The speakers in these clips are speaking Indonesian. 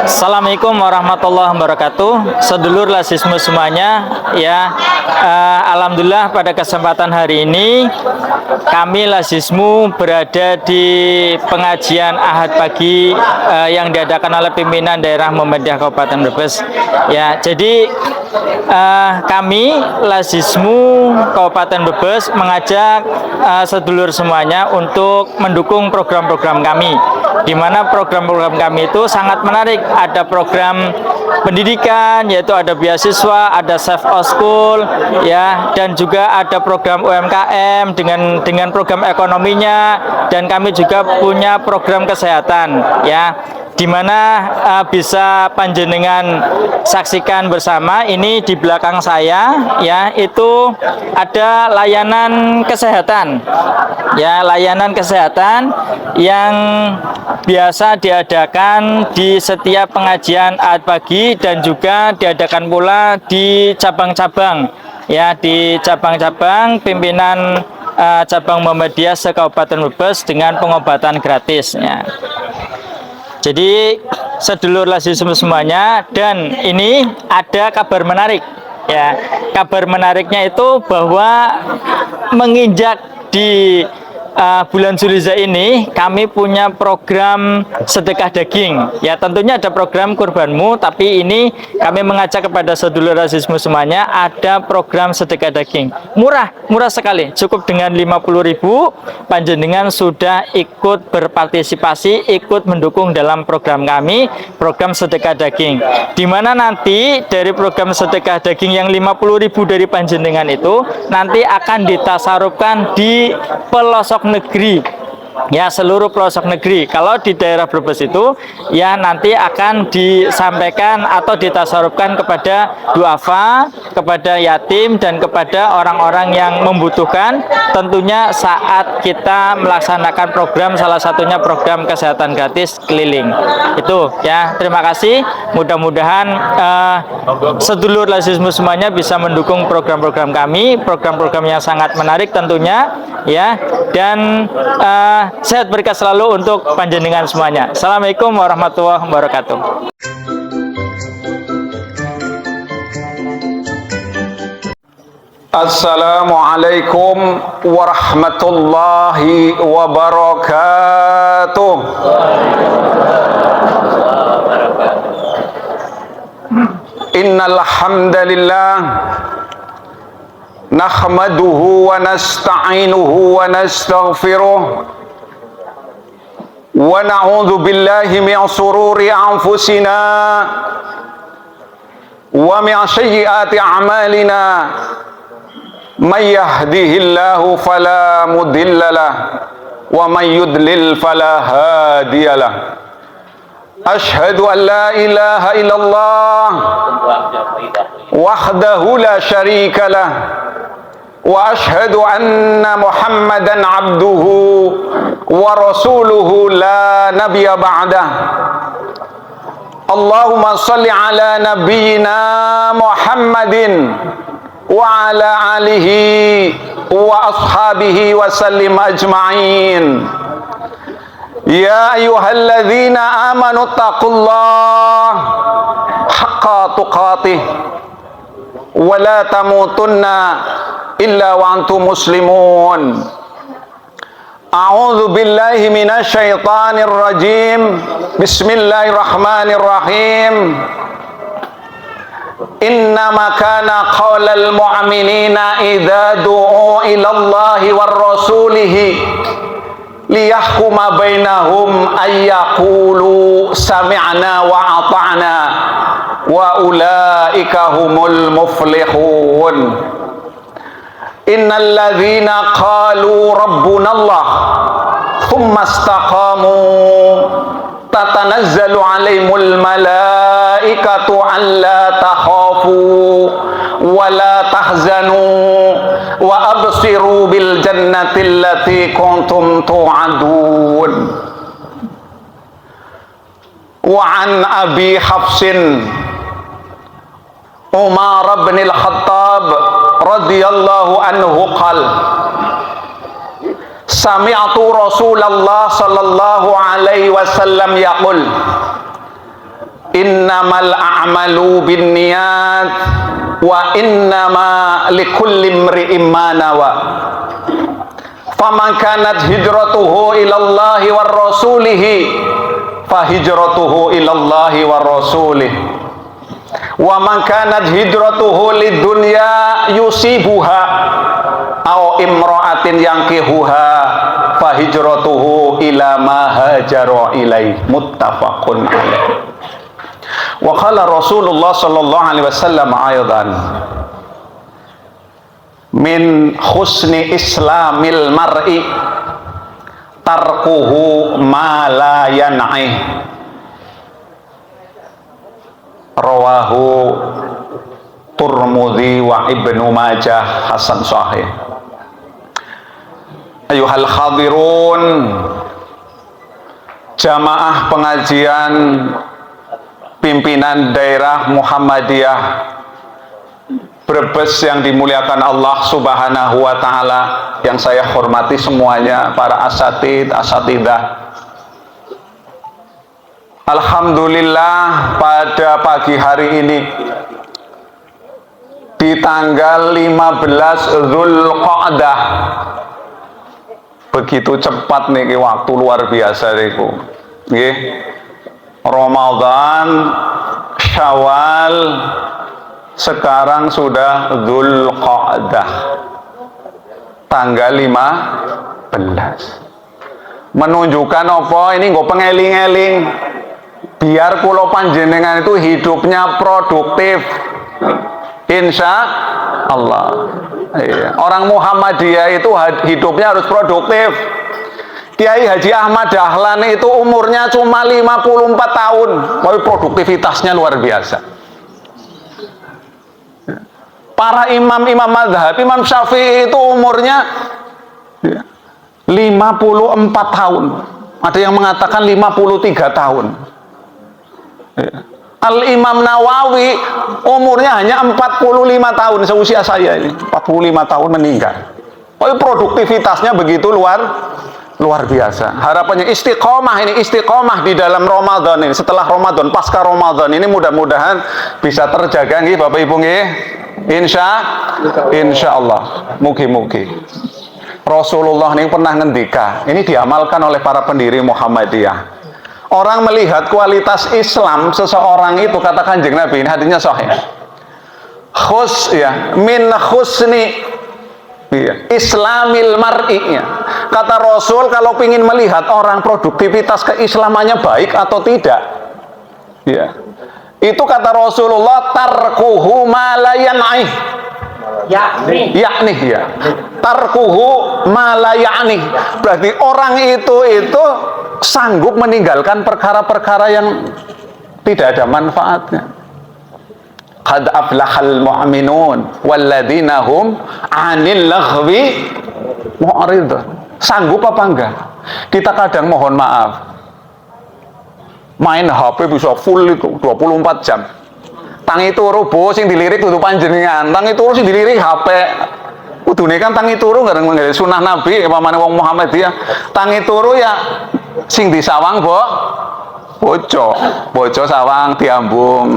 Assalamualaikum warahmatullahi wabarakatuh. Sedulur Lasismu semuanya, ya, alhamdulillah pada kesempatan hari ini kami Lasismu berada di pengajian Ahad pagi yang diadakan oleh pimpinan daerah Muhammadiyah Kabupaten Brebes. Ya, jadi kami Lasismu Kabupaten Brebes mengajak sedulur semuanya untuk mendukung program-program kami, di mana program-program kami itu sangat menarik. Ada program pendidikan, yaitu ada beasiswa, ada Save Our School, ya, dan juga ada program UMKM dengan program ekonominya, dan kami juga punya program kesehatan, ya, di mana bisa panjenengan saksikan bersama. Ini di belakang saya, ya, itu ada layanan kesehatan, ya, layanan kesehatan yang biasa diadakan di setiap pengajian Ahad pagi dan juga diadakan pula di cabang-cabang, ya, di cabang-cabang pimpinan cabang Muhammadiyah se-Kabupaten Brebes dengan pengobatan gratis, ya. Jadi sedulur Lasismu semuanya, dan ini ada kabar menarik, ya. Kabar menariknya itu bahwa menginjak di bulan Zulhijjah ini kami punya program sedekah daging, ya. Tentunya ada program kurbanmu, tapi ini kami mengajak kepada sedulur Lasismu semuanya, ada program sedekah daging murah sekali, cukup dengan 50.000 panjenengan sudah ikut berpartisipasi, ikut mendukung dalam program kami, program sedekah daging, di mana nanti dari program sedekah daging yang 50.000 dari panjenengan itu nanti akan ditasarufkan di pelosok negeri, ya, seluruh pelosok negeri. Kalau di daerah Brebes itu, ya, nanti akan disampaikan atau ditasarufkan kepada duafa, kepada yatim, dan kepada orang-orang yang membutuhkan, tentunya saat kita melaksanakan program, salah satunya program kesehatan gratis keliling itu, ya. Terima kasih, mudah-mudahan sedulur Lasismu semuanya bisa mendukung program-program kami, program-program yang sangat menarik tentunya, ya, dan sehat berkah selalu untuk panjenengan semuanya. Assalamualaikum warahmatullahi wabarakatuh. Assalamualaikum warahmatullahi wabarakatuh. Innal hamdalillah nahmaduhu wa nasta'inuhu wa nastaghfiruh wa na'udzu billahi min shururi anfusina wa min sayyiati a'malina. May yahdihillahu fala mudilla lahu wa may yudlil fala hadiya lahu. Ashhadu an la ilaha illallah wahdahu la syarika lah, wa ashhadu anna Muhammadan abduhu wa rasuluhu la nabiyya ba'dah. Allahumma salli ala nabiyyina Muhammadin wa ala alihi wa ashabihi wa sallim ajma'in. Ya ayyuhalladzina amanu taqullaha haqqa tuqatih wa la tamutunna illa wa antum muslimun. A'udzu billahi minasy syaithanir rajim. Bismillahirrahmanirrahim. Innama kana qaulal mu'minina idza du'u ila Allahi war rasulihi liyahkuma bainahum ayyaqulu sami'na wa ata'na wa ulaika humul muflihun. Innal ladzina qalu rabbuna Allah thumma istaqamu tatanazzalu alaihimul malaikatu alla takhafu wa la tahzanu wa absiru bil jannati allati kuntum tu'adun. Wa an Abi Hafsin Umar bin al-Khattab radhiyallahu anhu qala sami'tu Rasulullah sallallahu alaihi wasallam yaqul innamal a'malu binniyat wa innama likulli imri'in ma nawa. Faman kanat hijratuhu ilallahi war rasulihi fa hijratuhu ilallahi war rasulih. Wa man kanat hijratuhu lidunya yusibuha aw imra'atin yankihuha fa hijratuhu ila ma hajara ilaih. Muttafaqun alaih. Wa qala Rasulullah sallallahu alaihi wasallam aidan min husni islamil mar'i tarkuhu ma la yan'i. Rawahu Turmudi wa Ibnu Majah hasan sahih. Ayuhal hadirun, jamaah pengajian pimpinan daerah Muhammadiyah Brebes yang dimuliakan Allah Subhanahu wa taala, yang saya hormati semuanya, para asatidah. Alhamdulillah, pada pagi hari ini di tanggal 15 Dzulqa'dah, begitu cepat nih waktu, luar biasa niku. Nggih. Ramadan, Syawal, sekarang sudah Dzulqa'dah, tanggal 15. Menunjukkan apa? Ini nggo pengeling-eling biar kulo panjenengan itu hidupnya produktif, insya Allah. Iya. Orang Muhammadiyah itu hidupnya harus produktif. Kiai Haji Ahmad Dahlan itu umurnya cuma 54 tahun, tapi produktivitasnya luar biasa. Para imam-imam mazhab, Imam Syafi'i itu umurnya 54 tahun. Ada yang mengatakan 53 tahun. Al-Imam Nawawi umurnya hanya 45 tahun, seusia saya ini. 45 tahun meninggal. Tapi produktivitasnya begitu luar biasa. Harapannya istiqomah di dalam Ramadan ini, setelah Ramadan, pasca Ramadan ini mudah-mudahan bisa terjaga nggih Bapak Ibu nggih. Insya Allah. Mugi-mugi. Rasulullah ini pernah ngendika, ini diamalkan oleh para pendiri Muhammadiyah. Orang melihat kualitas Islam seseorang itu, kata Kanjeng Nabi, ini hadisnya sahih. Min husni Islamil mar'i. Kata Rasul, kalau ingin melihat orang produktivitas keislamannya baik atau tidak, ya, itu kata Rasulullah, tarkuhu ma la yan'ih. Yakni ya. Tarkuhu ma la ya'ni. Berarti orang itu sanggup meninggalkan perkara-perkara yang tidak ada manfaatnya. Qad aflahal mu'minun walladzina hum 'anil laghwi mu'ridun. Sanggup apa enggak? Kita kadang mohon maaf, main HP bisa full itu 24 jam. Tangi turu bo sing dilirik kudu panjenengan, tangi turu sing dilirik HP. Kudune kan tangi turu ngareng sunah Nabi, pamane wong Muhammadiyah. Tangi turu ya sing disawang bojo sawang diambung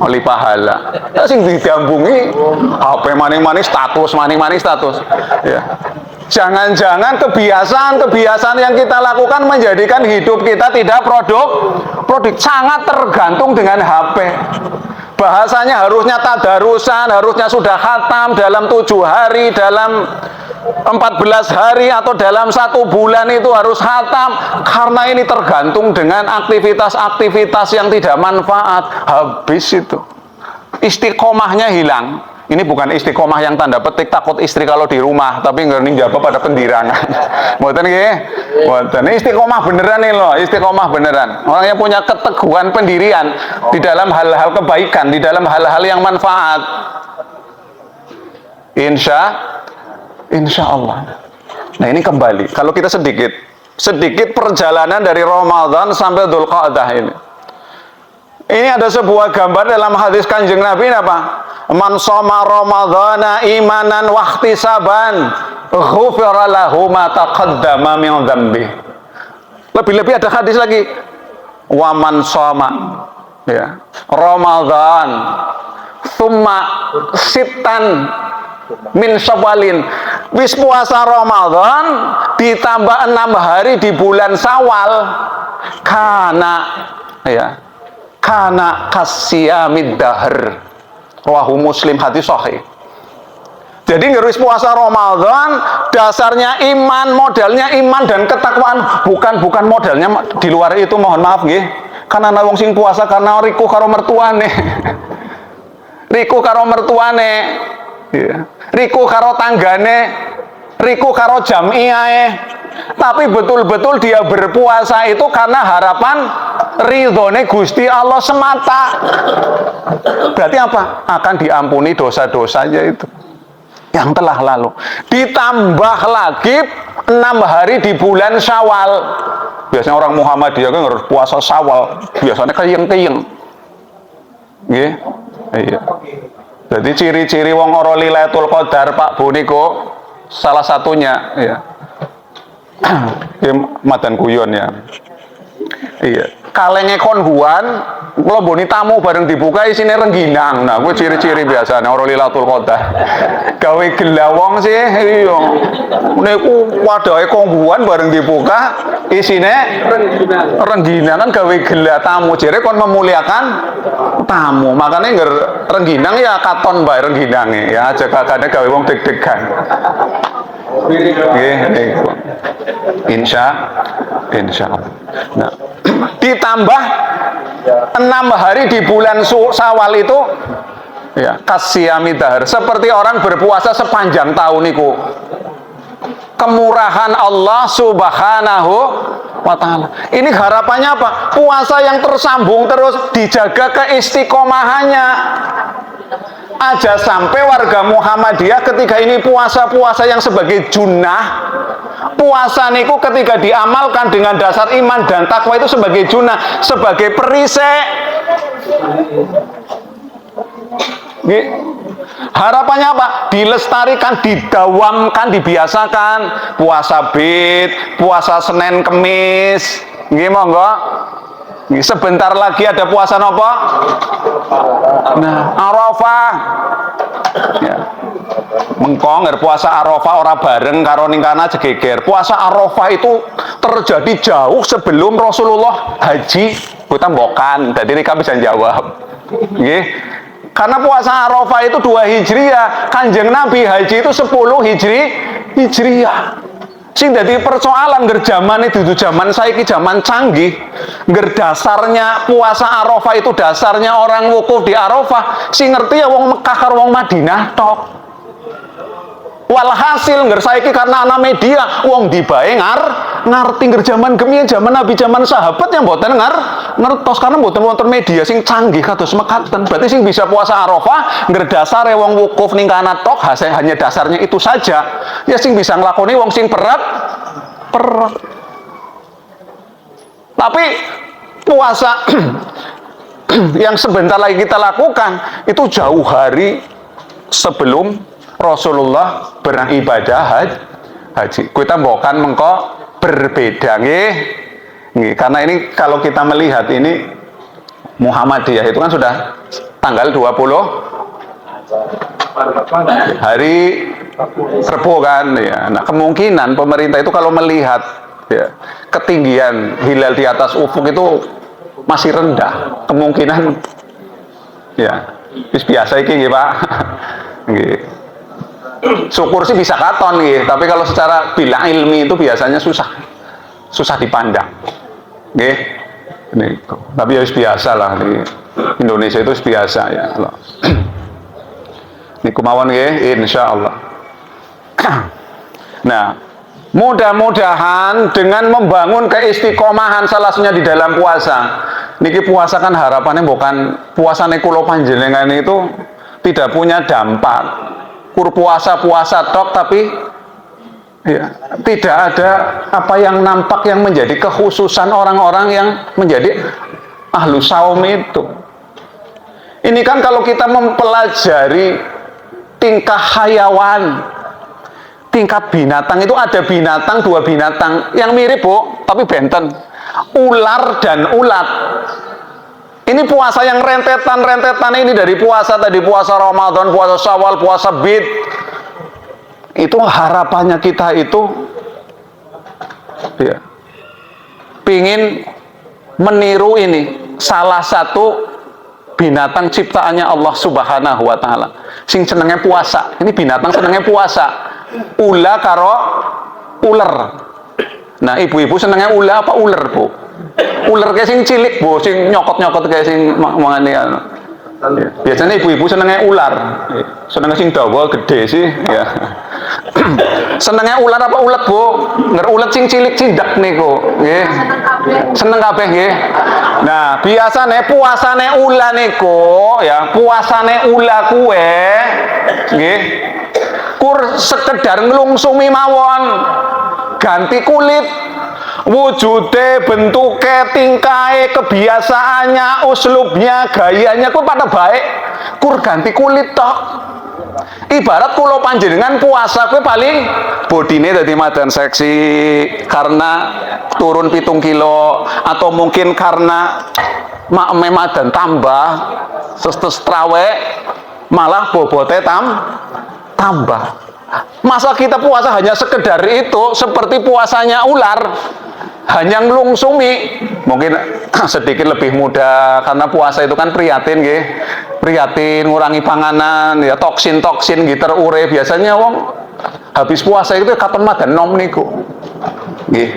oleh pahala. Ya sing diambungi HP maning-maning status. Ya. Jangan-jangan kebiasaan yang kita lakukan menjadikan hidup kita tidak produk, sangat tergantung dengan HP. Bahasanya harusnya tadarusan, harusnya sudah khatam dalam 7 hari, dalam 14 hari, atau dalam 1 bulan itu harus khatam. Karena ini tergantung dengan aktivitas-aktivitas yang tidak manfaat. Habis itu istiqomahnya hilang. Ini bukan istiqomah yang tanda petik takut istri kalau di rumah, tapi nggak jawab pada pendirangan. Mboten nggih? Mboten. Ini istiqomah beneran nih loh, istiqomah beneran. Orang yang punya keteguhan pendirian di dalam hal-hal kebaikan, di dalam hal-hal yang manfaat. Insya Allah. Nah ini kembali. Kalau kita sedikit perjalanan dari Ramadan sampai Dzulqa'dah ini. Ini ada sebuah gambar dalam hadis Kanjeng Nabi apa? Man shoma Ramadhana imanan wa ihtisaban ghufira lahu ma taqaddama min dzambi. Lebih-lebih ada hadis lagi. Wa man shoma Ya. Ramadan, summa sitan min Syawalin. Wis puasa Ramadan ditambah 6 hari di bulan Syawal. Kana kasyamid dahr. Rawahu Muslim, hadis sahih. Jadi ngerus puasa Ramadan dasarnya iman, modalnya iman dan ketakwaan, bukan modalnya di luar itu, mohon maaf nggih. Karena ana wong sing puasa karena riku karo mertuane. Riku karo mertuane. Ya. Riku karo tanggane, riku karo jamiahe. Tapi betul-betul dia berpuasa itu karena harapan ridhone Gusti Allah semata. Berarti apa? Akan diampuni dosa-dosanya itu yang telah lalu. Ditambah lagi 6 hari di bulan Syawal. Biasanya orang Muhammadiyah kan harus puasa Syawal. Biasanya keyeng-keyeng. Nggih. Iya. Jadi ciri-ciri wong ora Lailatul Qadar Pak Buniko salah satunya ya. Madan guyon ya. Iya. Kalenge konhuan, kalau boni tamu bareng dibuka isine rengginang. Nah, gue ciri-ciri biasanya orang Lailatul Qadar. Gawe gelawong sih, iya. Niku wadahe konhuan bareng dibuka isine rengginang kan gawe gela tamu. Jere kon memuliakan tamu. Makanya ngger rengginang ya katon bae rengginange ya, aja kakane gawe wong deg-degan. Insya Allah. Nah, ditambah 6 hari di bulan Syawal itu ya kasyami dahar, seperti orang berpuasa sepanjang tahun itu. Kemurahan Allah Subhanahu wa ta'ala. Ini harapannya apa? Puasa yang tersambung terus, dijaga keistiqomahannya. Aja sampai warga Muhammadiyah ketika ini puasa-puasa yang sebagai junnah, puasa niku ketika diamalkan dengan dasar iman dan takwa itu sebagai junnah, sebagai perisai. Harapannya apa? Dilestarikan, didawamkan, dibiasakan. Puasa Bid, puasa Senin Kemis. Nggih monggo. Sebentar lagi ada puasa apa? Nah, Arafah. Ya. Mengkong puasa Arafah ora bareng karo ningkana jegeger. Puasa Arafah itu terjadi jauh sebelum Rasulullah haji. Kita mbokan, jadi Rika bisa jawab. Nggih. Karena puasa Arafah itu 2 Hijriah, Kanjeng Nabi haji itu 10 Hijriah. Sing dadi persoalan ngger jaman itu zaman saiki zaman canggih. Ngger dasarnya puasa Arafah itu dasarnya orang wukuf di Arafah, sing ngerti ya wong Mekah karo wong Madinah tok. Walhasil ngger saiki karena ana media wong dibae ngerti ngger jaman gemian zaman Nabi zaman sahabat yang mboten ngertos karena mboten wonten media sing canggih kados mekaten. Berarti sing bisa puasa Arafah ngger dasare wong wukuf ning kana tok, hanya dasarnya itu saja. Ya sing bisa nglakoni wong sing perep. Tapi puasa yang sebentar lagi kita lakukan itu jauh hari sebelum Rasulullah beribadah haji. Kita bukan mengko berbeda nggih. Karena ini kalau kita melihat ini Muhammadiyah itu kan sudah tanggal 20 hari Rebo kan ya. Nah, kemungkinan pemerintah itu kalau melihat ya, ketinggian hilal di atas ufuk itu masih rendah, kemungkinan ya biasa iki nggih Pak. Nggih. Syukur sih bisa katon nggih, tapi kalau secara bilang ilmi itu biasanya susah dipandang. Nggih. Tapi harus biasa lah di Indonesia itu biasa ya. Ini kemauan nggih, insyaallah. Nah, mudah-mudahan dengan membangun keistiqomahan salah satunya di dalam puasa. Niki puasa kan harapannya bukan puasane kula panjenengan itu tidak punya dampak. Kur puasa tok tapi ya, tidak ada apa yang nampak yang menjadi kekhususan orang-orang yang menjadi ahlu saum itu. Ini kan kalau kita mempelajari tingkah hayawan, tingkat binatang itu ada binatang, 2 binatang yang mirip Bu, tapi benten. Ular dan ulat. Ini puasa yang rentetan ini, dari puasa tadi, puasa Ramadan, puasa Syawal, puasa Bid. Itu harapannya kita itu ya, pingin meniru ini salah satu binatang ciptaannya Allah Subhanahu wa taala. Sing senenge puasa. Ini binatang senenge puasa. Ula karo uler. Nah, ibu-ibu senenge ula apa uler, Bu? Uler kayak sing cilik, Bu, sing nyokot-nyokot kayak sing mangane anu. Biasanya ibu-ibu senenge ular. Senenge sing dawa gede sih, ya. Senenge ular apa ulet, Bu? Nger ulet sing cilik cindak niku, nggih. Seneng kabeh nggih. Nah, biasane puasane ula niku, ya, puasane ula kuwe nggih. Kur sekedar nglungsumi mawon. Ganti kulit, wujude, bentuke, tingkahe, kebiasaannya, uslubnya, gayanya ku pada baik. Kur ganti kulit tok. Ibarat kula panjenengan puasa kuwi paling bodine dadi madan seksi karena turun 7 kilo, atau mungkin karena madan tambah terus trawe malah bobote tambah. Masa kita puasa hanya sekedar itu, seperti puasanya ular, hanya nglungsumi. Mungkin sedikit lebih mudah karena puasa itu kan prihatin nggih. Prihatin, ngurangi panganan, ya toksin-toksin gitu terure. Biasanya wong habis puasa itu katon madan nom niku. Nggih.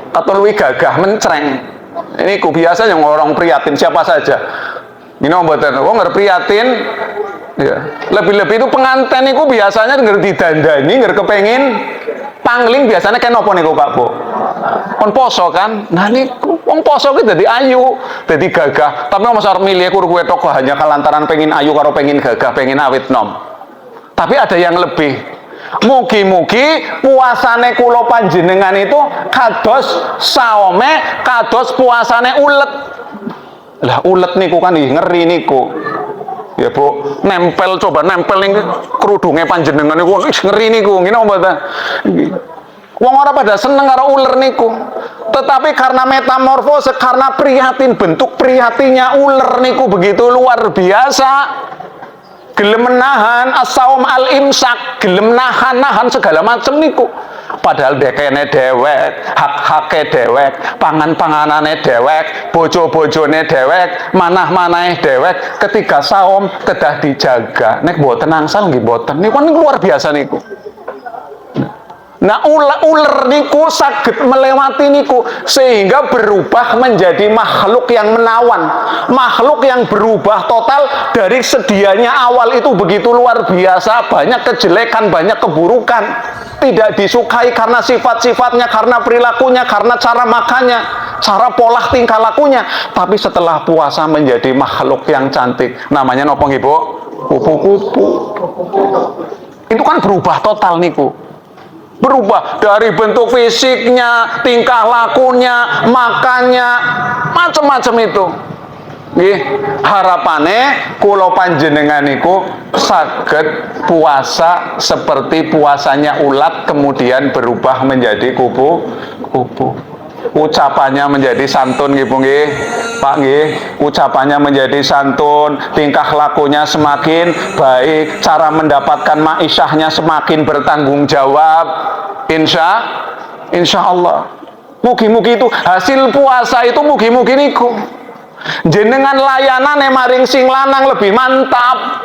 Katon luwih gagah mencreng. Ini ku biasanya orang prihatin siapa saja. Ini mboten wong prihatin. Ya. Lebih-lebih itu pengantin itu biasanya ngerti dandani, ngerti kepengin pangling biasanya kayak nopo niku Pak Bu. Kon poso kan? Nah niku wong poso ki dadi ayu, dadi gagah. Tapi wong masar milih kur kuwe toko hanya kalantaran pengin ayu karo pengin gagah, pengin awit nom. Tapi ada yang lebih. Mugi-mugi puasane kula panjenengan itu kados saome, kados puasane ulet. Lah ulet niku kan ngeri niku. Ya Bu, coba nempel ning kerudunge panjenengan niku ngeri niku, ngene mboten. Wong ora pada seneng karo uler niku. Tetapi karena metamorfose, karena prihatin, bentuk prihatinnya uler niku begitu luar biasa. Gelem menahan as-saum al-imsak, gelem nahan segala macam niku. Padahal dekene dewek, hak-hake dewek, pangan-panganane dewek, bojo-bojone dewek, manah-manahe dewek. Ketika saum kedah dijaga. Nek mboten angsal nggih mboten. Niku luar biasa niku. Nah, ular niku saged melewati niku sehingga berubah menjadi makhluk yang menawan, makhluk yang berubah total dari sedianya awal itu begitu luar biasa, banyak kejelekan, banyak keburukan, tidak disukai karena sifat-sifatnya, karena perilakunya, karena cara makannya, cara pola tingkah lakunya. Tapi setelah puasa menjadi makhluk yang cantik, namanya nopo nggih Bu? Kupu-kupu. Itu kan berubah total niku. Berubah dari bentuk fisiknya, tingkah lakunya, makannya, macam-macam itu. Nggih, harapane kula panjenengan niku saged puasa seperti puasanya ulat kemudian berubah menjadi kupu-kupu. Ucapannya menjadi santun nggih Bu nggih. Pak nggih, ucapannya menjadi santun, tingkah lakunya semakin baik, cara mendapatkan ma'isyahnya semakin bertanggung jawab. Insya Allah. Mugi-mugi itu hasil puasa itu mugi-mugi niku. Jenengan layanane maring sing lanang lebih mantap.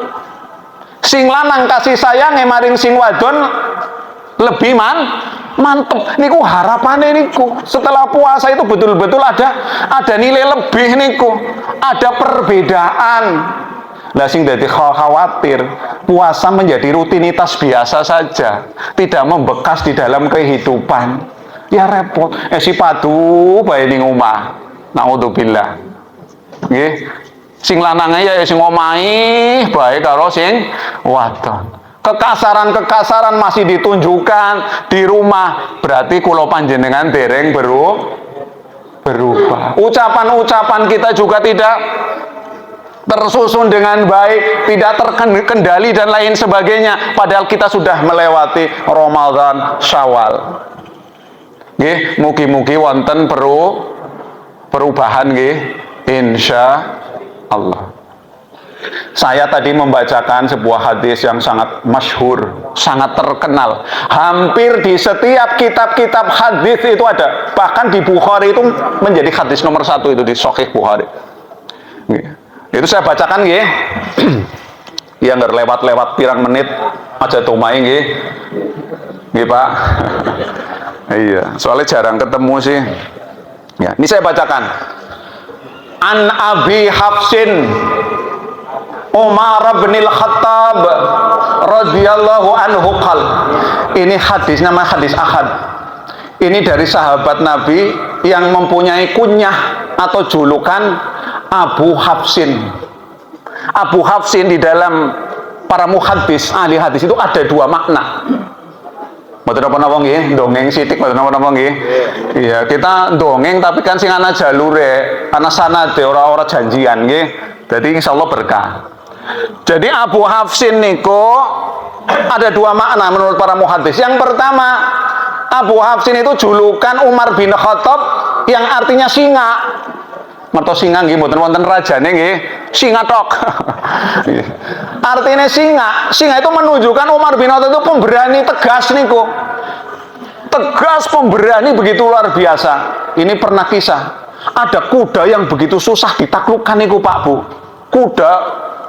Sing lanang kasih sayang maring sing wadon lebih mantep. Niku harapane niku setelah puasa itu betul-betul ada nilai lebih niku, ada perbedaan. Lah sing dadi khawatir puasa menjadi rutinitas biasa saja, tidak membekas di dalam kehidupan. Ya repot. Si padu bae ning omah. Naudzubillah. Nggih. Sing lanange ya sing omahe bae karo sing wadon. Kekasaran-kekasaran masih ditunjukkan di rumah, berarti kula panjenengan dereng berubah. Ucapan-ucapan kita juga tidak tersusun dengan baik, tidak terkendali dan lain sebagainya, padahal kita sudah melewati Ramadan Syawal. Nggih, mugi-mugi wonten perubahan nggih. Insya Allah. Saya tadi membacakan sebuah hadis yang sangat masyhur, sangat terkenal. Hampir di setiap kitab-kitab hadis itu ada. Bahkan di Bukhari itu menjadi hadis nomor 1 itu di Sahih Bukhari. Itu saya bacakan nggih. Ya nggak lewat-lewat pirang menit aja tumai nggih. Nggih Pak. Iya, soalnya jarang ketemu sih. Ya, ini saya bacakan. An Abi Hafsin Umar bin Al-Khattab radhiyallahu anhu qal. Ini hadis, nama hadis ahad. Ini dari sahabat Nabi yang mempunyai kunyah atau julukan Abu Hafsin. Abu Hafsin di dalam para muhaddis, ahli hadis itu ada 2 makna. Mboten napa-napa nggih, dongeng sithik mboten napa-napa nggih. Iya, kita dongeng tapi kan sing ana jalure, ana sanade ora janjian nggih. Dadi insyaallah berkah. Jadi Abu Hafsin niku ada 2 makna menurut para muhaddis. Yang pertama, Abu Hafsin itu julukan Umar bin Khattab yang artinya singa. Merto singa nggih mboten wonten rajane nggih, singa tok. Artinya singa. Singa itu menunjukkan Umar bin Khattab itu pemberani tegas niku. Tegas, pemberani begitu luar biasa. Ini pernah kisah. Ada kuda yang begitu susah ditaklukkan niku Pak Bu. Kuda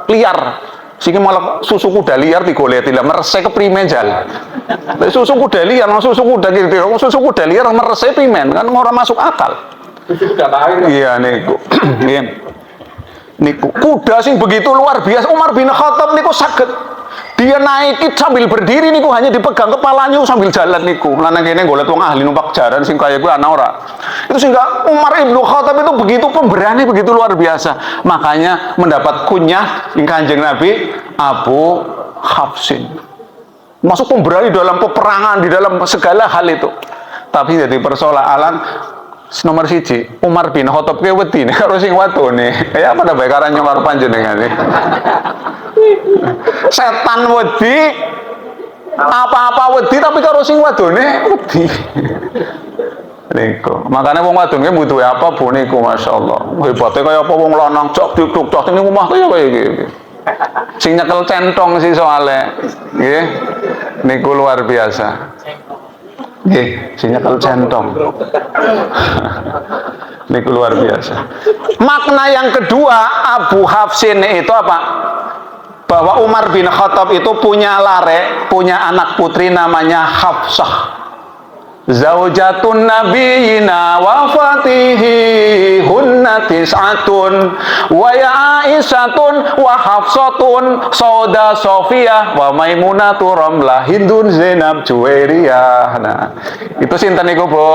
liar. Sini malah susu kuda liar digoleti lah merese keprimen jal. Susu kuda liar, susu kuda gitu. Susu kuda liar merese primen kan ora masuk akal. Iya niku. Niku kuda sing begitu luar biasa. Umar bin Khattab niku saged dia naiki sambil berdiri niku hanya dipegang kepalanya sambil jalan niku. Lan kene golek wong ahli numpak jaran sing kaya kuwi ana ora. Itu sehingga Umar bin Khattab itu begitu pemberani, begitu luar biasa. Makanya mendapat kunyah sing Kanjeng Nabi Abu Hafsin. Masuk pemberani dalam peperangan, di dalam segala hal itu. Tapi jadi persoalan nomor 1, Umar bin Khattab ke wedi nek karo sing wadone. Ya pada bae karan nyong karo panjenengane. Setan wedi apa-apa wedi tapi karo sing wadone wedi. Niku. Makane wong wadon ki butuhe apa Bu niku masyaallah. Hebate kaya apa wong lanang cok duk cok ning omah kaya iki. Sing nyekel centong sih soalnya. Nggih. Niku luar biasa. Nggih, sing nyekel centong. Niku luar biasa. Makna yang kedua, Abu Hafsin itu apa? Bahwa Umar bin Khattab itu punya anak putri namanya Hafsah. Zaujatun nabiyina wa fatihi hunna tis'atun wa ya Aisyatun wa Hafsatun Sauda Sofiyah wa Maimunatu Ramlah Hindun Zainab Juwairiyah. Nah, itu sinten niku, Bu?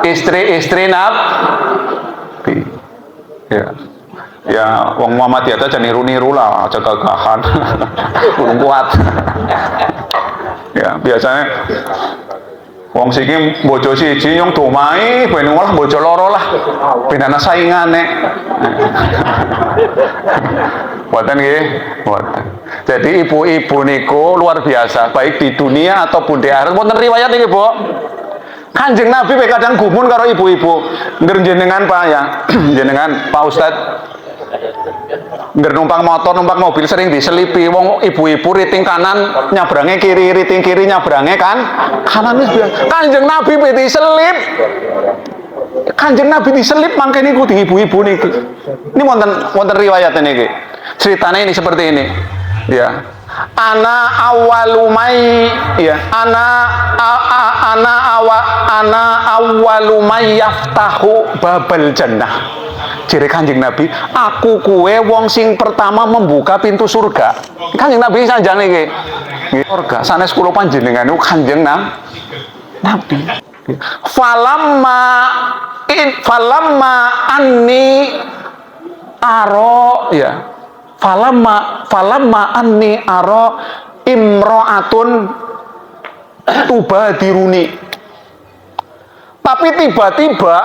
Istri-istri Nabi. Ya. Ya, wong Muhammadiyah aja niru-niru lah, aja gagahan. Kurang kuat. Ya, biasanya wong siki bojo siji nyong domai ben ngolah bojo loro lah. Ben ana saingane. Boten nggih, boten. Jadi ibu-ibu niku luar biasa, baik di dunia ataupun di akhirat. Wonten riwayat iki, Bu. Kanjeng Nabi kadang gumun karo ibu-ibu. Ngger jenengan Pak ya, jenengan Pak Ustadz. Ngger numpak motor, numpak mobil sering diselipi wong ibu-ibu riting kanan nyabrange kiri, riting kiri nyabrange kan kanan wis biasa. Kanjeng Nabi diselip. Kanjeng Nabi diselip mangke niku di ibu-ibu niki. Ini wonten riwayat niki. Ceritanya ini seperti ini. Ya. Ana awalumai ya. Ana awalumai yaftahu babal jannah. Jere Kanjeng Nabi, aku kue wong sing pertama membuka pintu surga. Kanjeng Nabi sanjang niki. Surga sanes kula panjenengan niku Kanjeng Nabi. Falamma anni aro ya. Falamma anni aro imro'atun tubadiruni. Tapi tiba-tiba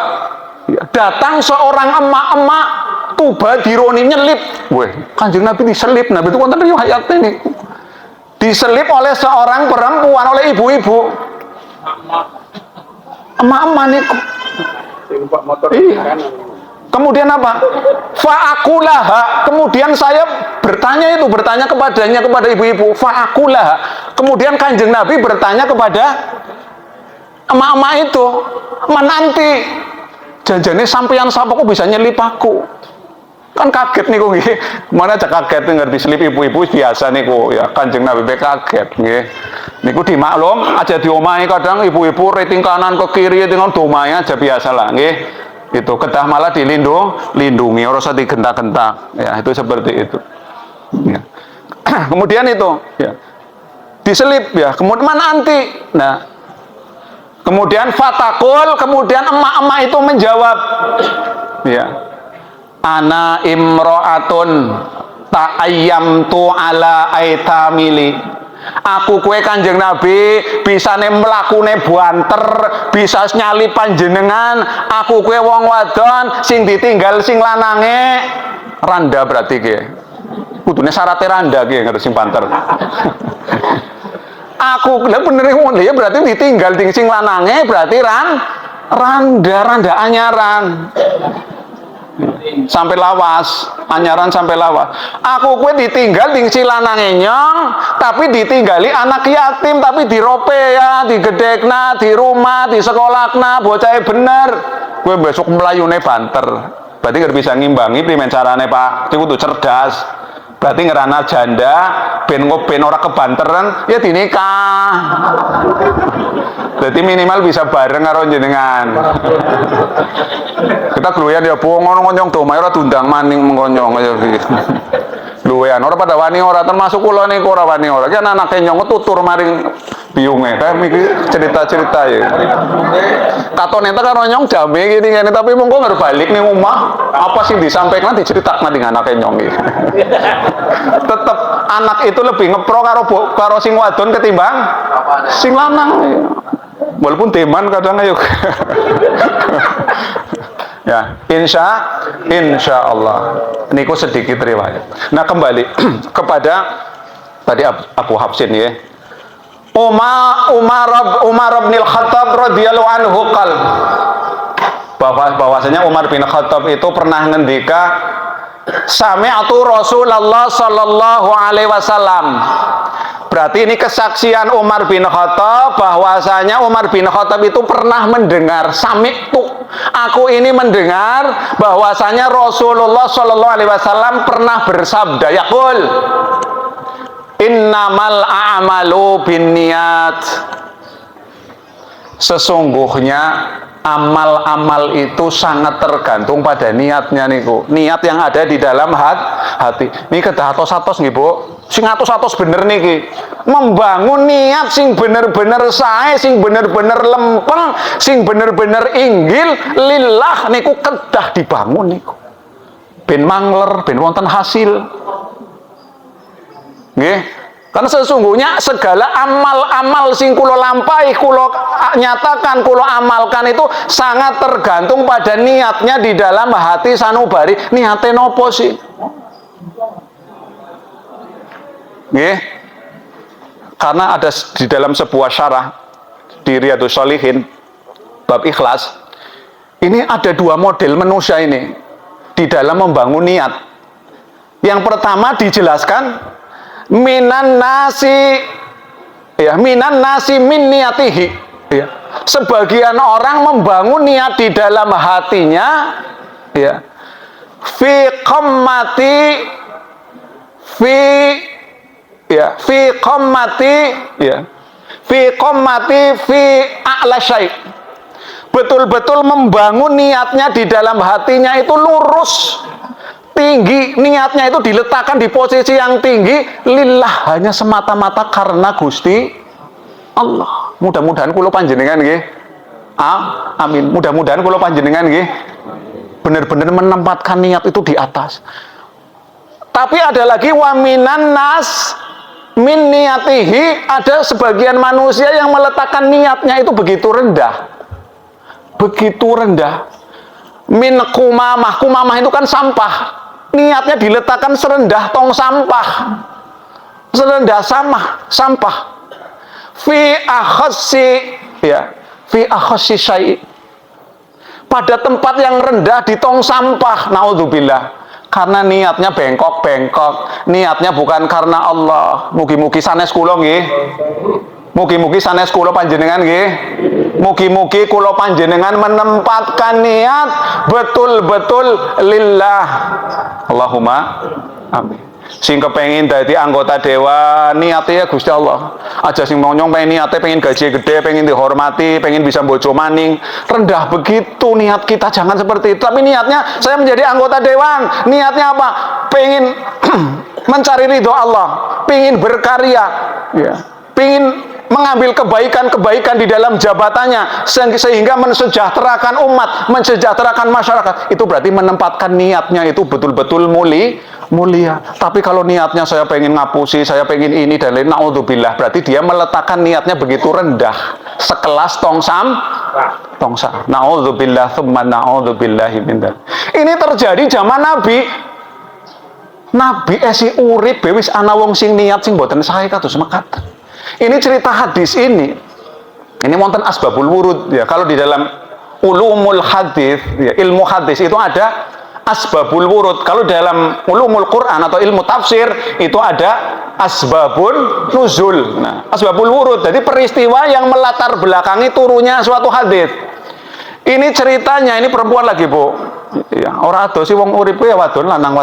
datang seorang emak-emak tubadiruni nyelip. Weh, Kanjeng Nabi diselip. Nabi itu wonten riwayat ini. Diselip oleh seorang perempuan, oleh ibu-ibu. Emak-emak niku. Numpak motor iya. Kemudian apa? Fa'akulaha. Kemudian saya bertanya kepadanya, kepada ibu-ibu. Fa'akulaha. Kemudian Kanjeng Nabi bertanya kepada emak-emak itu, menanti janjane sampeyan sapa kok bisa nyelip aku? Kan kaget niku nggih. Mana aja kaget ngerti selip ibu-ibu biasa niku ya. Kanjeng Nabi be kaget nggih. Niku dimaklum aja di omahe kadang ibu-ibu rating kanan ke kiri dengan domae aja biasa lah nggih. Itu kedah malah dilindungi ora usah digentak-gentak ya, itu seperti itu. Ya. Kemudian itu ya. Diselip ya, kemudian menanti. Nah, kemudian fatakul, kemudian emak-emak itu menjawab, ya, ana imro'atun ta'ayyamtu ala aitamili. Aku kue Kanjeng Nabi bisa mlakune banter, bisa nyali panjenengan. Aku kue wong wadon sing ditinggal sing lanange randa berarti ke. Kudune syaratnya randa ke ngerti sing banter. Aku lah bener ya berarti ditinggal sing lanange berarti randa anyaran. Sampai lawas, anyaran sampai lawas. Aku kue ditinggal di si lanange nyong, tapi ditinggali anak yatim, tapi dirope ya, digedekna, di rumah, di sekolahna, bocahnya bener. Kue besok melayune banter. Berarti nggak bisa ngimbangi primen carane Pak. Itu kudu cerdas. Berarti ngerana janda, ben ora kebanteran, ya dinikah. Jadi minimal bisa bareng karo jenengan. Kita keluyan ya po ngono-ngonyong domay ora tundang maning mengkonyong ya gitu. Luwean ora pada wani ora termasuk kula niku ora wani ora. Ki anake nyong tutur maring biunge. Kae iki cerita-cerita ya. Katone ta karo nyong jame gini ngene tapi monggo ngar balik ning omah. Apa sih disampaikan diceritakna dengan anake nyong iki. Tetep anak itu lebih ngepro karo sing wadon ketimbang sing lanang. Walaupun teman kadang ayo. Ya, insya Allah. Niku sedikit riwayat. Nah kembali kepada tadi Abu Hafsin ya. Umar bin Khattab radhiyallahu anhu qal. Bahwasanya Umar bin Khattab itu pernah ngendika, sami'tu Rasulullah sallallahu alaihi wasallam. Berarti ini kesaksian Umar bin Khattab bahwasanya Umar bin Khattab itu pernah mendengar, sami'tu, aku ini mendengar bahwasanya Rasulullah sallallahu alaihi wasallam pernah bersabda, yaqul innamal a'malu binniyat. Sesungguhnya amal-amal itu sangat tergantung pada niatnya niku. Niat yang ada di dalam hati. Ini kedah atos-atos nggih, Bu. Sing atos-atos bener niki. Membangun niat sing bener-bener sae, sing bener-bener lempeng, sing bener-bener inggil lillah niku kedah dibangun niku. Ben mangler, ben wonten hasil. Nggih. Karena sesungguhnya segala amal-amal sing kula lampahi, kula nyatakan, kula amalkan itu sangat tergantung pada niatnya di dalam hati sanubari. Niate nopo sih? Nggih. Karena ada di dalam sebuah syarah di Riyadhus Shalihin bab ikhlas. Ini ada dua model manusia ini di dalam membangun niat. Yang pertama dijelaskan minan nasi min niatihi ya. Sebagian orang membangun niat di dalam hatinya ya, fi qammati fi a'la syai'. Betul-betul membangun niatnya di dalam hatinya itu lurus, tinggi, niatnya itu diletakkan di posisi yang tinggi lillah, hanya semata-mata karena Gusti Allah. Mudah-mudahan kula panjenengan nggih. Amin. Mudah-mudahan kula panjenengan nggih benar-benar menempatkan niat itu di atas. Tapi ada lagi waminan nas min niyatihi, ada sebagian manusia yang meletakkan niatnya itu begitu rendah. Begitu rendah. Min kumamah. Kumamah itu kan sampah. Niatnya diletakkan serendah tong sampah, serendah sampah. Fi akhassi syai'. pada tempat yang rendah di tong sampah, naudzubillah. Karena niatnya bengkok-bengkok, niatnya bukan karena Allah. Mugi-mugi sanes kula nggih. Mugi-mugi sanes kula panjenengan nggih. Mugi-mugi kula panjenengan menempatkan niat betul-betul lillah. Allahumma amin. Sing kepengin dadi anggota dewan, niatnya Gusti Allah. Aja sing monyong pengen niatnya pengen gaji gede, pengen dihormati, pengen bisa bojo maning. Rendah begitu niat kita, jangan seperti itu. Tapi niatnya saya menjadi anggota dewan. Niatnya apa? Pengen mencari ridho Allah, pengen berkarya, ya. Pengen mengambil kebaikan-kebaikan di dalam jabatannya sehingga mensejahterakan umat, mensejahterakan masyarakat. Itu berarti menempatkan niatnya itu betul-betul mulia. Tapi kalau niatnya saya pengen ngapusi, saya pengen ini dan lain, naudzubillah, berarti dia meletakkan niatnya begitu rendah, sekelas tong sampah. Naudzubillah tsumma naudzubillahi min dzalik. Ini terjadi zaman Nabi. Nabi esi urip wis ana wong sing niat sing boten sae kados mekaten. Ini cerita hadis ini wonten asbabul wurud ya. Kalau di dalam ulumul hadis ya, ilmu hadis itu ada asbabul wurud. Kalau dalam ulumul Quran atau ilmu tafsir itu ada asbabun nuzul. Nah, asbabul wurud jadi peristiwa yang melatar belakangi turunnya suatu hadis. Ini ceritanya, ini perempuan lagi, Bu. Ya, ora ado sih wong uripe ya wadon lanang.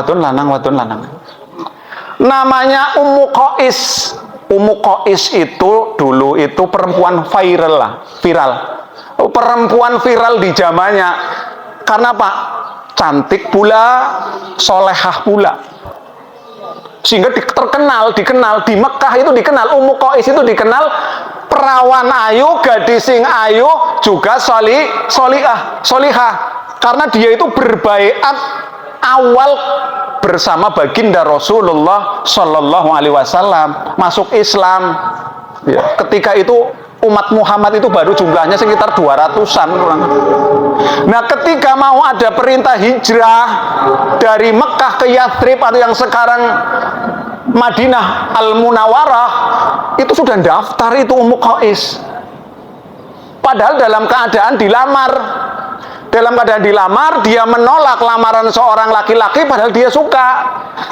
Namanya Ummu Qais. Ummu Qais itu dulu itu perempuan viral. Perempuan viral di zamannya. Karena apa? Cantik pula, solehah pula. Sehingga dikenal di Mekah itu dikenal, Ummu Qais itu dikenal perawan ayu, gadis sing ayu, juga solihah. Karena dia itu berbaiat awal bersama baginda Rasulullah Shallallahu Alaihi Wasallam masuk Islam. Ya, ketika itu umat Muhammad itu baru jumlahnya sekitar 200-an kurang. Nah, ketika mau ada perintah hijrah dari Mekah ke Yathrib atau yang sekarang Madinah Al-Munawwarah, itu sudah daftar itu Ummu Qais. Padahal dalam keadaan dilamar. Dia menolak lamaran seorang laki-laki padahal dia suka.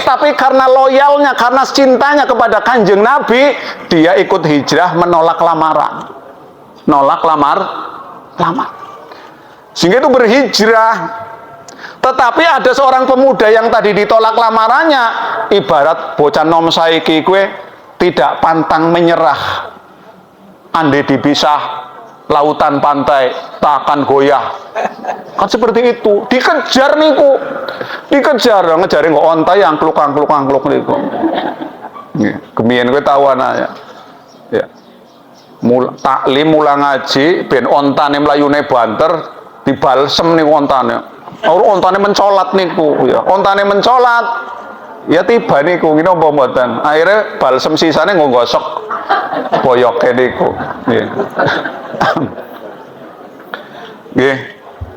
Tapi karena loyalnya, karena cintanya kepada Kanjeng Nabi, dia ikut hijrah menolak lamaran. Sehingga itu berhijrah. Tetapi ada seorang pemuda yang tadi ditolak lamarannya, ibarat bocah nom saiki kue tidak pantang menyerah. Andai dipisah lautan pantai takkan goyah, kan seperti itu. Dikejar ngejarin kok onta yang kluk niku. Kemien kowe tawan aja ya, taklim mulang ngaji ben ontane mlayune banter dibalsem niku ontane. Ontane mencolat niku ya, ontane mencolat ya tiba niku ngene apa mboten. Akhirnya balsem sisane nggo gosok boyoke niku. Nggih. Nggih.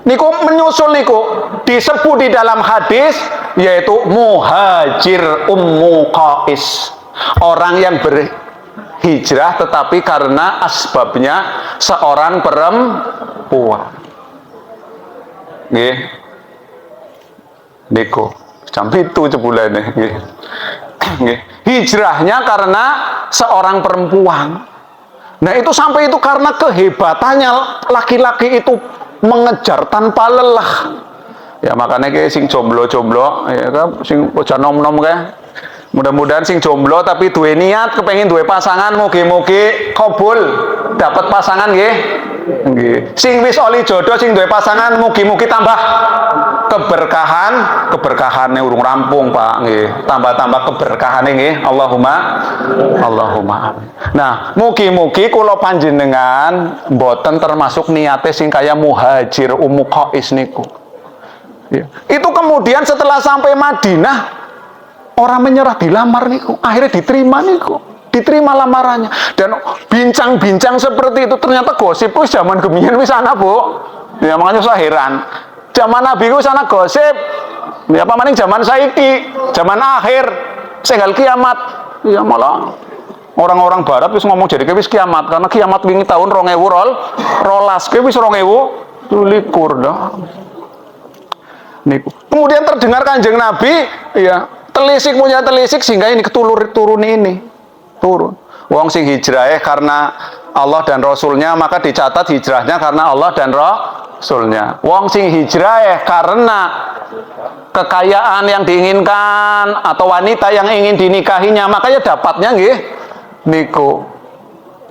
Niku menyusul niku disebut di dalam hadis yaitu muhajir Ummu Qais. Orang yang berhijrah tetapi karena asbabnya seorang perempuan. Nggih. Niku jam itu jebulane nggih. Nggih. Hijrahnya karena seorang perempuan. Nah, itu sampai itu karena kehebatannya laki-laki itu mengejar tanpa lelah. Ya makanya kayak sing jomblo ya kan, sing bocah nom-nom kayak. Mudah-mudahan sing jomblo tapi duwe niat kepengin duwe pasangan, mugi-mugi kabul dapat pasangan nggih. Nggih. Sing wis oli jodoh sing duwe pasangan mugi-mugi tambah keberkahane urung rampung, Pak, nggih. Tambah-tambah keberkahane nggih. Allahumma amin. Nah, mugi-mugi kula panjenengan mboten termasuk niate sing kaya muhajir Ummu Qais niku. Ya. Itu kemudian setelah sampai Madinah orang menyerah dilamar niku, akhirnya diterima lamarannya. Dan bincang-bincang seperti itu ternyata gosip wis zaman gemien wis ana, Bu. Ya makanya saya heran. Zaman Nabi wis ana gosip. Ya apa maning zaman saiki, zaman akhir, sehingga kiamat. Ya malah orang-orang barat wis ngomong jadi wis kiamat karena kiamat wingi tahun 2012, wis Likur dah. Niku. Kemudian terdengar Kanjeng Nabi, ya, telisik punya telisik sehingga ini turun ini. Turun. Wong sing hijrah karena Allah dan Rasulnya, maka dicatat hijrahnya karena Allah dan Rasulnya. Wong sing hijrah karena kekayaan yang diinginkan atau wanita yang ingin dinikahinya, makanya dapatnya nggih niku.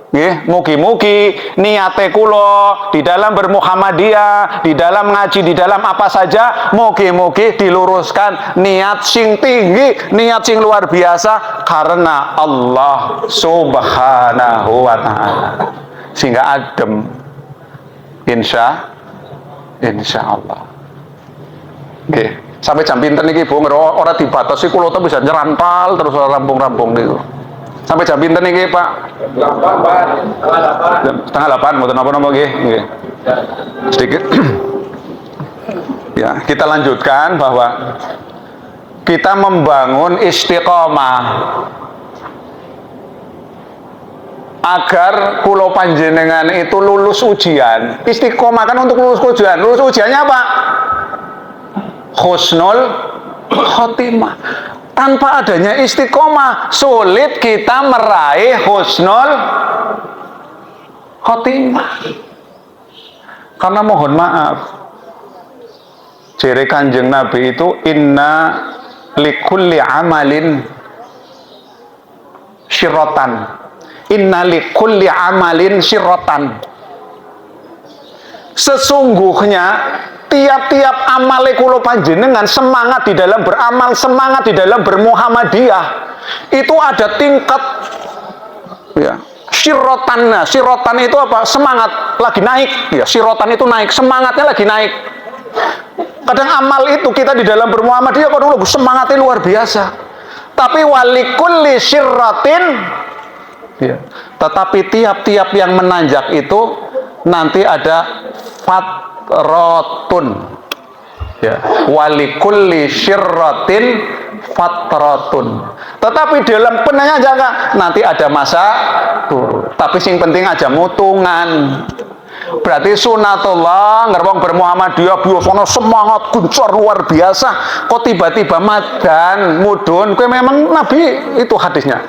Nggih, mugi-mugi niate kula di dalam bermuhammadiyah, di dalam ngaji, di dalam apa saja, mugi-mugi diluruskan niat sing tinggi, niat sing luar biasa karena Allah Subhanahu wa taala. Sehingga adem. Insya Allah. Nggih, sampai jam pinten niki Bu, ora dibatasi kula tuh bisa nyerantal terus rampung-rampung niku. Sampai jam pinten niki Pak? 7:30 mboten napa-napa nggih. Nggih. Sedikit. Ya, kita lanjutkan bahwa kita membangun istiqomah agar kula panjenengan itu lulus ujian. Istiqomah kan untuk lulus ujian. Lulus ujiannya apa? Husnul khotimah. Tanpa adanya istiqomah, sulit kita meraih husnul khotimah. Karena mohon maaf, jere Kanjeng Nabi itu inna likulli amalin syiratan. Inna likulli amalin syiratan. Sesungguhnya tiap-tiap amale kula panjenengan, semangat di dalam beramal, semangat di dalam bermuhammadiyah, itu ada tingkat, ya, sirotannya. Sirotan itu apa? Semangat lagi naik, ya, sirotan itu naik, semangatnya lagi naik. Kadang amal itu kita di dalam bermuhammadiyah kadang semangatnya luar biasa, tapi walikulli syirratin, ya, tetapi tiap-tiap yang menanjak itu nanti ada fatratun, ya, walikulli syirratin fatratun. Tetapi dalam penanjakan nanti ada masa turun. Tapi sing penting aja mutungan. Berarti sunatullah ngerbong bermuhammadiyah biasanya semangat gencar luar biasa. Kok tiba-tiba madan mudun? Kue memang Nabi itu hadisnya.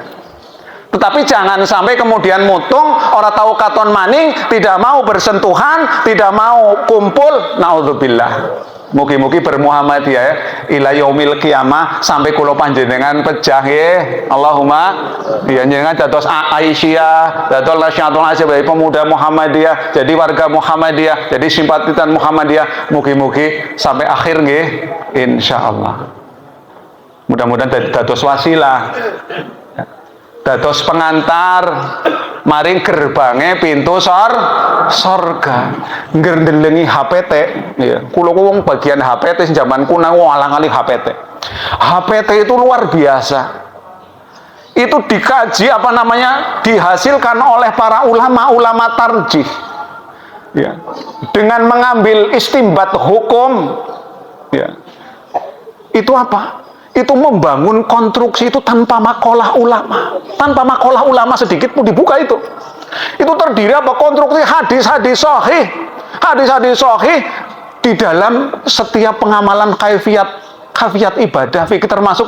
Tetapi jangan sampai kemudian mutung, orang tahu katon maning, tidak mau bersentuhan, tidak mau kumpul. Naudzubillah. Mugi-mugi bermuhammadiyah ya, ila yaumil qiyamah sampai kula panjenengan pejah ya. Allahumma ya jenengan dados Aisyah, dados Nasyatul Asyab dari pemuda Muhammadiyah, jadi warga Muhammadiyah, jadi simpatisan Muhammadiyah. Mugi-mugi sampai akhir nggih insyaallah. Mudah-mudahan dados wasilah. Dados pengantar maring gerbangnya pintu sorga. Ngerdelengi HPT, ya. Kulo wong bagian HPT zaman kuna walang-ali HPT. HPT itu luar biasa. Itu dikaji apa namanya? Dihasilkan oleh para ulama-ulama tarjih. Ya. Dengan mengambil istimbat hukum, ya. Itu apa? Itu membangun konstruksi itu tanpa makalah ulama. Tanpa makalah ulama sedikit pun dibuka itu. Itu terdiri apa? Konstruksi hadis-hadis sahih. Hadis-hadis sahih di dalam setiap pengamalan kaifiat ibadah fikih, termasuk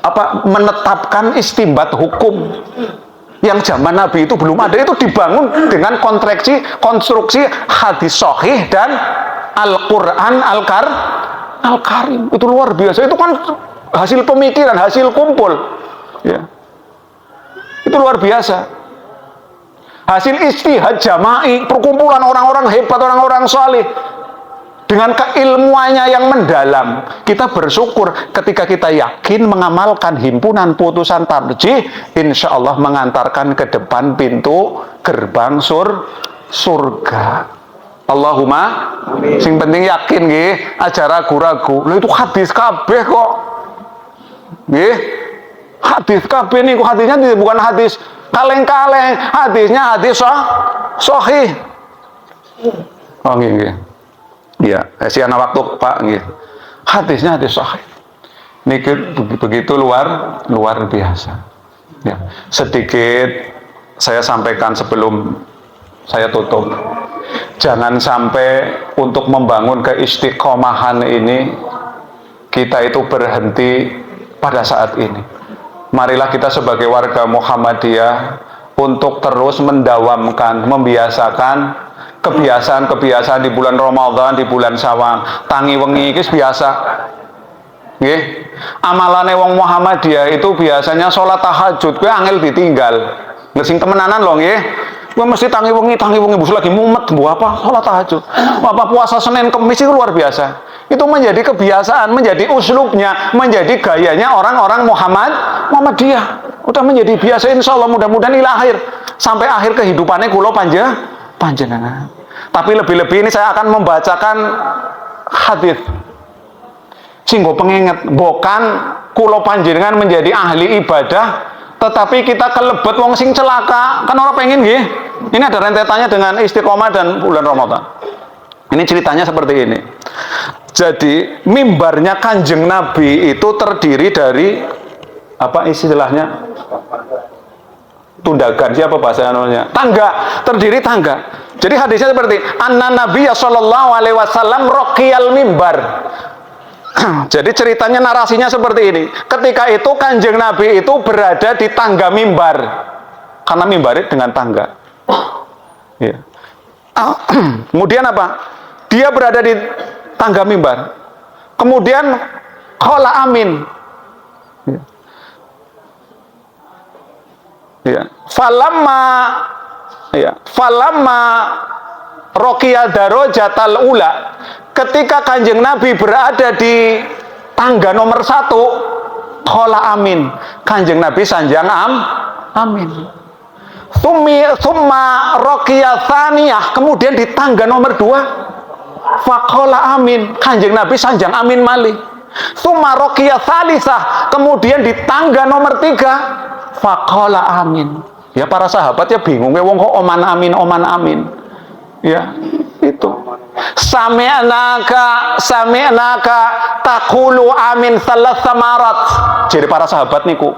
apa? Menetapkan istimbat hukum yang zaman Nabi itu belum ada. Itu dibangun dengan konstruksi hadis sahih dan Al-Quran Al-Karim. Itu luar biasa. Itu kan hasil pemikiran, hasil kumpul, ya. Itu luar biasa. Hasil istihad jama'i, perkumpulan orang-orang hebat, orang-orang saleh dengan keilmuannya yang mendalam. Kita bersyukur ketika kita yakin mengamalkan himpunan putusan tarjih, insya Allah mengantarkan ke depan pintu gerbang surga. Allahumma amin. Sing penting yakin nggih, aja ragu-ragu. Lha itu hadis kabeh kok. Nggih. Hadis kabeh niku hadisnya bukan hadis kaleng-kaleng, hadisnya hadis sahih. Oh nggih. Iya, ana waktu Pak nggih. Hadisnya hadis sahih. Niki begitu luar biasa. Ya. Sedikit saya sampaikan sebelum saya tutup. Jangan sampai untuk membangun keistiqomahan ini kita itu berhenti pada saat ini. Marilah kita sebagai warga Muhammadiyah untuk terus mendawamkan, membiasakan kebiasaan-kebiasaan di bulan Ramadan, di bulan Syawal. Tangi wengi iki biasa. Nggih. Amalane wong Muhammadiyah itu biasanya sholat tahajud kuwi angel ditinggal. Ngesing temenanan lho nggih. Kuwi mesti tangi wengi bus lagi mumet mbok apa sholat tahajud. Apa puasa Senin Kamis itu luar biasa. Itu menjadi kebiasaan, menjadi uslubnya, menjadi gayanya orang-orang Muhammadiyah. Udah menjadi biasa, insya Allah mudah-mudahan ila akhir. Sampai akhir kehidupannya kulo panjenengan. Tapi lebih-lebih ini saya akan membacakan hadis. Singgo pengingat, bukan kulo panjenengan menjadi ahli ibadah, tetapi kita kelebet wong sing celaka. Kan orang pengen nggih. Ini ada rentetannya dengan istiqomah dan bulan Ramadan. Ini ceritanya seperti ini. Jadi mimbarnya Kanjeng Nabi itu terdiri dari apa istilahnya? Tundagan, siapa bahasa namanya? Tangga, terdiri tangga. Jadi hadisnya seperti anna Nabiyya sallallahu alaihi wasallam raqiyal mimbar. Jadi ceritanya, narasinya seperti ini. Ketika itu Kanjeng Nabi itu berada di tangga mimbar. Karena mimbar dengan tangga. Ya. Kemudian apa? Dia berada di tangga mimbar. Kemudian qala amin. Ya. Ya. Falamma roqiya darajatal ula. Ketika Kanjeng Nabi berada di tangga nomor 1, qala amin. Kanjeng Nabi sanjang amin. Summa roqiya tsaniyah. Kemudian di tangga nomor 2, faqala amin. Kanjeng Nabi sanjang amin malih. Summa roqiya tsalisah. Kemudian di tangga nomor 3, faqala amin. Ya para sahabat ya bingung, wong kok oman amin. Ya, itu. Sami'naka taqulu amin thalatha marat. Jadi para sahabat niku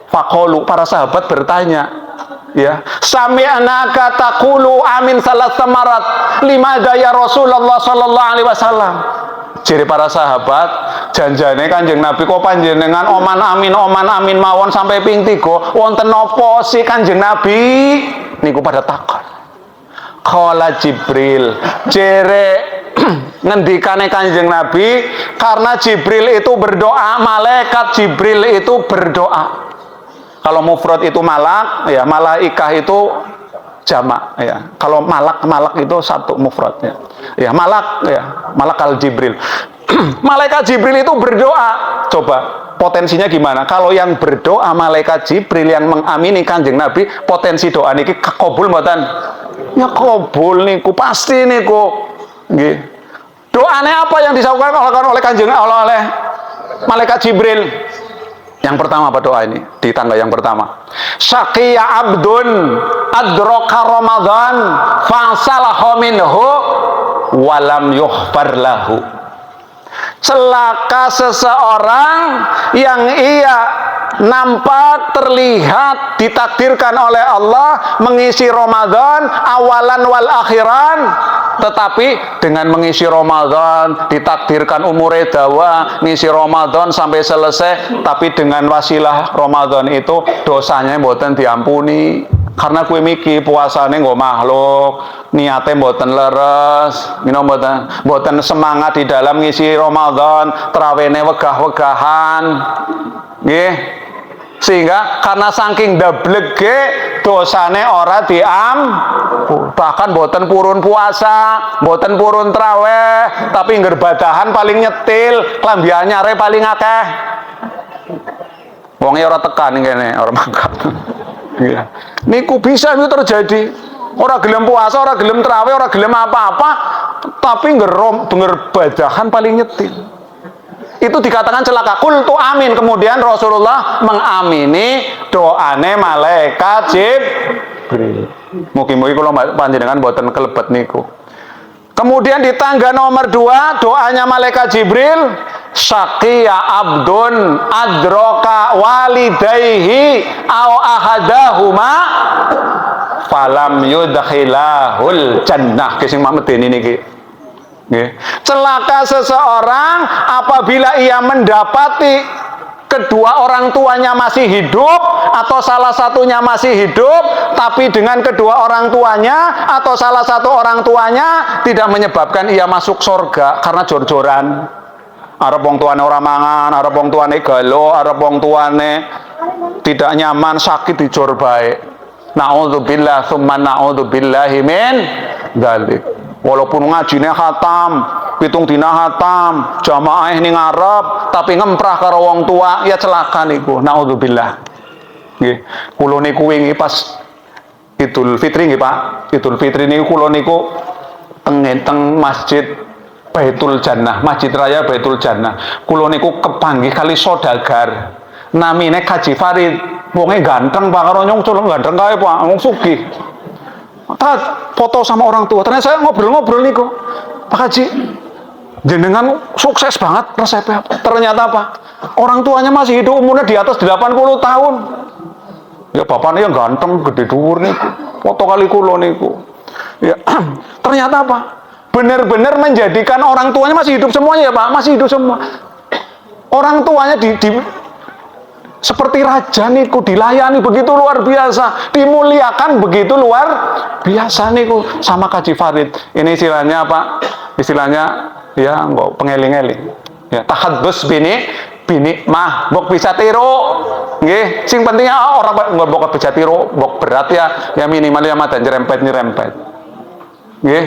faqalu, para sahabat bertanya, ya, sami'naka taqulu amin thalatha marat. Limadha ya Rasulullah sallallahu alaihi wasallam. Jadi para sahabat, janjane Kanjeng Nabi kok panjenengan oman amin mawon sampai ping 3. Wonten napa sih Kanjeng Nabi? Niku pada takon. Qala Jibril, jere ngendikane Kanjeng Nabi, karena Jibril itu berdoa, malaikat Jibril itu berdoa. Kalau mufrad itu malak, ya malaikah itu jamak, ya. Kalau malak itu satu mufradnya. Ya malak al Jibril. Malaikat Jibril itu berdoa. Coba potensinya gimana? Kalau yang berdoa malaikat Jibril yang mengamini Kanjeng Nabi, potensi doa niki kabul mboten? Ya kabul niku pasti niku. Nggih. Doanya apa yang disampaikan oleh Kanjeng oleh malaikat Jibril? Yang pertama apa doa ini? Di tangga yang pertama. Syaqiya abdun adraka Ramadan fasalahu minhu walam yughfar lahu. Celaka seseorang yang ia nampak, terlihat, ditakdirkan oleh Allah mengisi Ramadan awalan wal akhiran, tetapi dengan mengisi Ramadan ditakdirkan umure dawa, ngisi Ramadan sampai selesai, tapi dengan wasilah Ramadan itu dosanya mboten diampuni. Karena kue miki puasane nggo makhluk, niate mboten leres, mboten semangat di dalam ngisi Ramadan, trawene wegah-wegahan. Nggih. Sehingga karena saking dablege dosane ora bahkan mboten purun puasa, mboten purun traweh, tapi ngerbadahan paling nyetil, klambi anyare paling akeh. Wonge ora tekan kene, ora mangkat. Iya. Niku bisa itu terjadi. Ora gelem puasa, ora gelem traweh, ora gelem apa-apa, tapi ngerbadahan paling nyetil. Itu dikatakan celaka. Qultu amin. Kemudian Rasulullah mengamini doane malaikat Jibril. Mugi-mugi kula panjenengan boten kelebet niku. Kemudian di tangga nomor 2, doanya malaikat Jibril, syaqiya abdun adraka walidayhi aw ahadahuma falam yudkhilahul jannah. Ki sing medeni niki. Nggih. Celaka seseorang apabila ia mendapati kedua orang tuanya masih hidup atau salah satunya masih hidup, tapi dengan kedua orang tuanya atau salah satu orang tuanya tidak menyebabkan ia masuk surga karena jor-joran. Arep wong tuane ora mangan, arep wong tuane galau, arep wong tuane tidak nyaman, sakit dijor bae. Na'udzubillah tsumma na'udzubillahi min dzalik. Walaupun ngajine khatam, pitung dina khatam, jamaah ning ngarep, tapi ngemprah karo wong tua, ya celaka niku. Naudzubillah. Nggih, kula niku wingi pas Idul Fitri nggih, Pak. Idul Fitri niku kula niku teng Masjid Baitul Jannah, Masjid Raya Baitul Jannah. Kula niku kepanggih kali saudagar. Namine Haji Farid. Wonge ganteng Pak, karo nyungcul ganteng kae Pak, wong sugih. Foto sama orang tua. Ternyata saya ngobrol-ngobrol niku. Pak Haji, jenengan sukses banget resepnya. Ternyata apa? Orang tuanya masih hidup, umurnya di atas 80 tahun. Ya bapaknya yang ganteng, gede dhuwur niku. Foto kali kula niku. Ya, ternyata apa? Benar-benar menjadikan orang tuanya masih hidup semuanya ya Pak, masih hidup semua. Orang tuanya seperti raja niku, dilayani begitu luar biasa, dimuliakan begitu luar biasa niku sama Haji Farid. Ini istilahnya apa? Istilahnya ya enggak pengeling-eling. Ya, tahadus bini mah mbok bisa tiru. Nggih, sing pentingnya orang mbok bisa tiru, mbok berat ya minimal ya mata nyerempet. Nggih.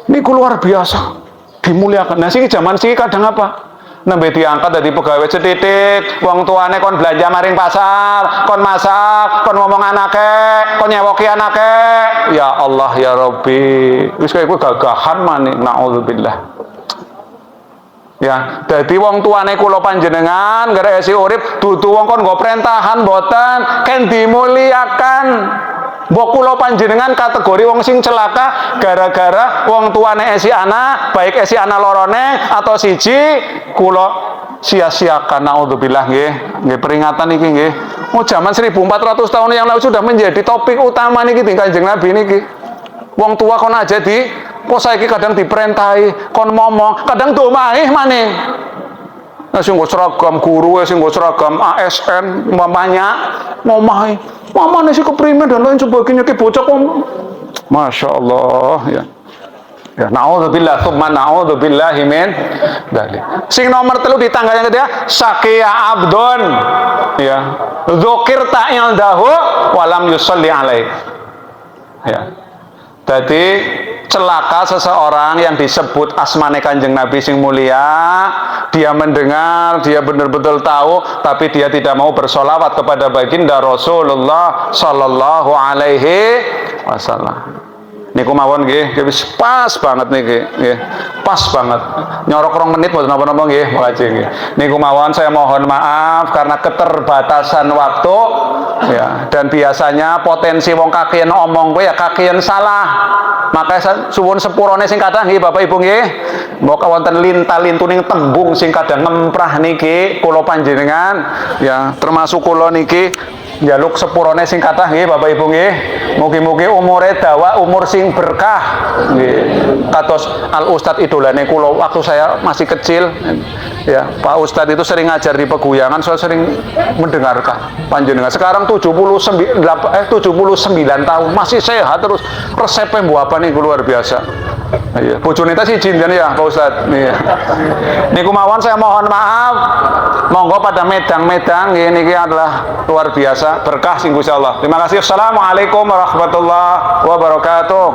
Niku luar biasa. Dimuliakan. Nah, sing zaman siki kadang apa? Nembe diangkat dari pegawai setitik, wong tuane kon belanja maring pasar, kon masak, kon ngomong anake, kon nyewoki anake. Ya Allah ya Rabbi, wis kaya kuwi gagahan maning, naudzubillah. Ya, dadi wong tuane kula panjenengan gara esi urip dudu wong kon nggo perintahan mboten, ken dimuliakan. Mbok kula panjenengan kategori wong sing celaka gara-gara wong tuane esi anak, baik esi anak lorone atau siji kula sia-siakan. Naudzubillah nggih. Nggih peringatan iki nggih. Zaman 1400 tahun yang lalu sudah menjadi topik utama niki di Kanjeng Nabi niki. Wong tua kon aja di kok saiki kadang diperintahi, kon ngomong, kadang domaih maning. Nah, sing nggo seragam guru, sing nggo seragam ASN, mamanya ngomahi. Mamane sih keprimen dan lain sebagainya ki bocah kok. Masya Allah ya. Ya, naudzubillah tsumma naudzubillahi min dzalik. Sing nomor 3 di tangga yang ketiga, saqiya abdun. Ya. Dzukirta indahu wa lam yusalli alaih. Ya. Jadi celaka seseorang yang disebut asmane Kanjeng Nabi sing mulia, dia mendengar, dia benar-betul tahu, tapi dia tidak mau bersolawat kepada baginda Rasulullah Sallallahu Alaihi Wasallam. Niku mawon nggih, wis pas banget niki, nggih. Pas banget. Nyorok 2 menit mboten napa-napa nggih, makasih nggih. Niku mawon saya mohon maaf karena keterbatasan waktu ya, dan biasanya potensi wong kakean omong kuwi ya kakean salah. Maka suwun sepurone sing kathah nggih Bapak Ibu nggih. Mbok wonten linta-lintuning tembung sing kadang ngemprah niki kula panjenengan ya, termasuk kula niki njaluk sepurone sing kathah nggih Bapak Ibu nggih. Mugi-mugi umure dawa, umur sing berkah nggih. Kados Al Ustad idolane kula waktu saya masih kecil ya, Pak Ustad itu sering ngajar di peguyangan, saya sering mendengarkan panjenengan. Sekarang 79 tahun masih sehat terus, resepnya mbok apa niku luar biasa. Iya, bojone ta siji ya Pak Ustad. Iya. Niku mawon saya mohon maaf. Monggo pada medang-medang ini adalah luar biasa berkah sing Gusti Allah. Terima kasih. Assalamualaikum warahmatullahi wabarakatuh.